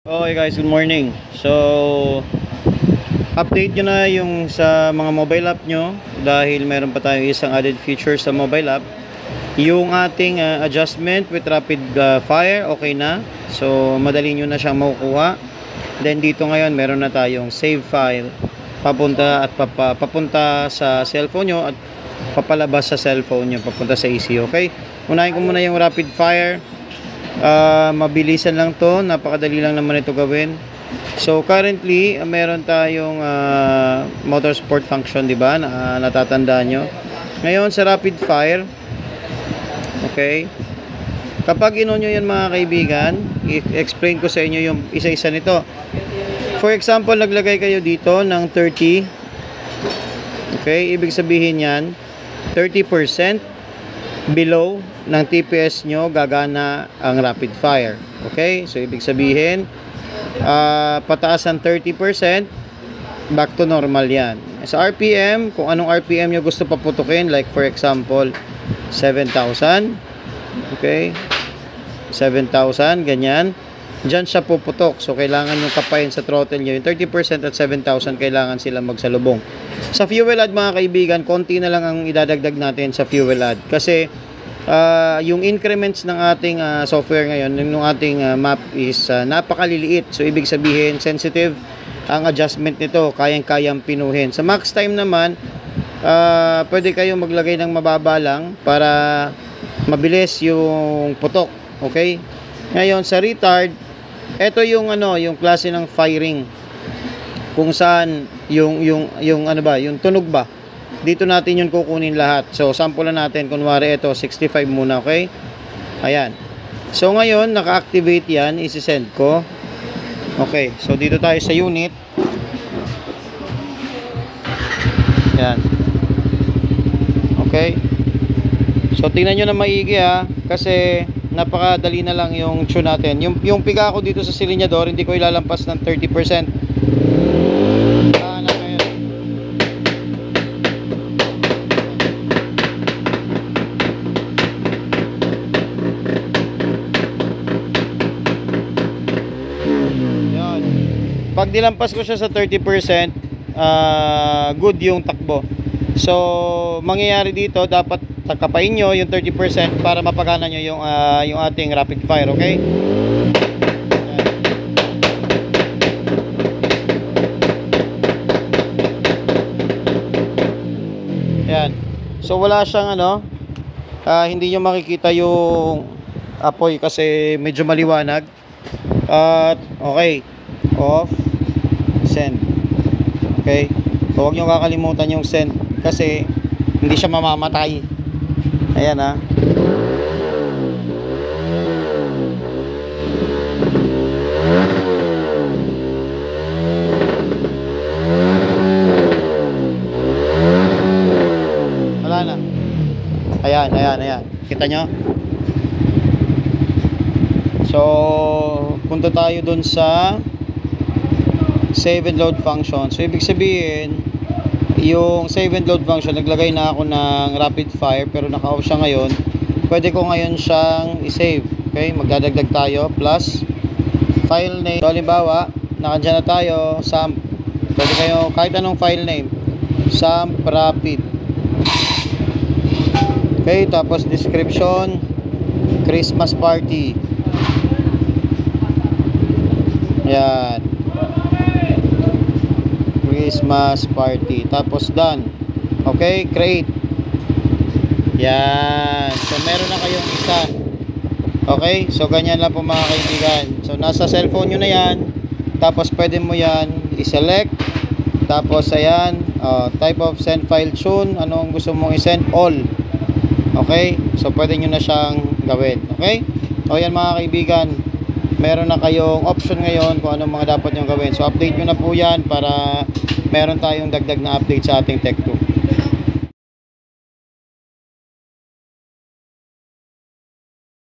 Okay guys, good morning. So, update nyo na yung sa mga mobile app nyo dahil meron pa tayong isang added feature sa mobile app. Yung ating adjustment with rapid fire, okay na. So, madali nyo na siyang makukuha. Then dito ngayon, meron na tayong save file papunta at papunta sa cellphone nyo at papalabas sa cellphone nyo, papunta sa ECU. Okay? Unahin ko muna yung rapid fire. Mabilisan lang to, napakadali lang naman ito gawin. So currently meron tayong motorsport function, di ba, na natatandaan nyo. Ngayon sa rapid fire, okay, kapag ino nyo yan mga kaibigan, i-explain ko sa inyo yung isa-isa nito. For example, naglagay kayo dito ng 30, okay, ibig sabihin yan 30% below ng TPS nyo gagana ang rapid fire. Okay, so ibig sabihin pataas ang 30%, back to normal yan. Sa RPM, kung anong RPM nyo gusto paputukin, like for example 7,000, okay, 7,000, ganyan, dyan siya puputok. So kailangan yung kapayin sa throttle nyo yung 30% at 7,000, kailangan sila magsalubong. Sa fuel add mga kaibigan, konti na lang ang idadagdag natin sa fuel add kasi yung increments ng ating software ngayon, yung ating map is napakaliliit. So ibig sabihin sensitive ang adjustment nito, kayang-kayang pinuhin. Sa max time naman, pwede kayong maglagay ng mababa lang para mabilis yung putok. Okay, ngayon sa retard, ito yung yung klase ng firing kung saan yung ano ba, yung tunog ba, dito natin yun kukunin lahat. So sample natin, kunwari ito 65 muna, okay, ayan. So ngayon naka-activate yan, isi-send ko. Okay, so dito tayo sa unit, yan, okay. So tingnan nyo na maigi kasi napakadali na lang yung tune natin. Yung piga ko dito sa silinyador, hindi ko ilalampas ng 30%. Pag nilampas ko siya sa 30%, good yung takbo. So mangyayari dito, dapat kapain nyo yung 30% para mapagana nyo yung ating rapid fire. Okay, yan. So wala siyang hindi nyo makikita yung apoy kasi medyo maliwanag. At okay, off, send. Okay, so huwag nyo kakalimutan yung send kasi hindi siya mamamatay. Ayan wala na. Ayan, kita nyo. So punta tayo dun sa save and load function. So ibig sabihin, yung save and load function, naglagay na ako ng rapid fire pero naka-off siya ngayon. Pwede ko ngayon siyang i-save. Okay, magdadagdag tayo plus file name. So halimbawa, nakandyan na tayo, SAMP. Pwede kayo kahit anong file name, SAMP rapid. Okay, tapos description, Christmas party. Yan, Christmas party, tapos done. Okay, create. Yan, so meron na kayong isa. Okay, so ganyan lang po mga kaibigan. So nasa cellphone nyo na yan, tapos pwede mo yan i-select, tapos ayan, type of send file tune, anong gusto mong i-send, all. Okay, so pwede nyo na siyang gawin. Okay, o yan mga kaibigan, meron na kayong option ngayon kung anong mga dapat nyo gawin. So update nyo na po yan para meron tayong dagdag na update sa ating Tech2.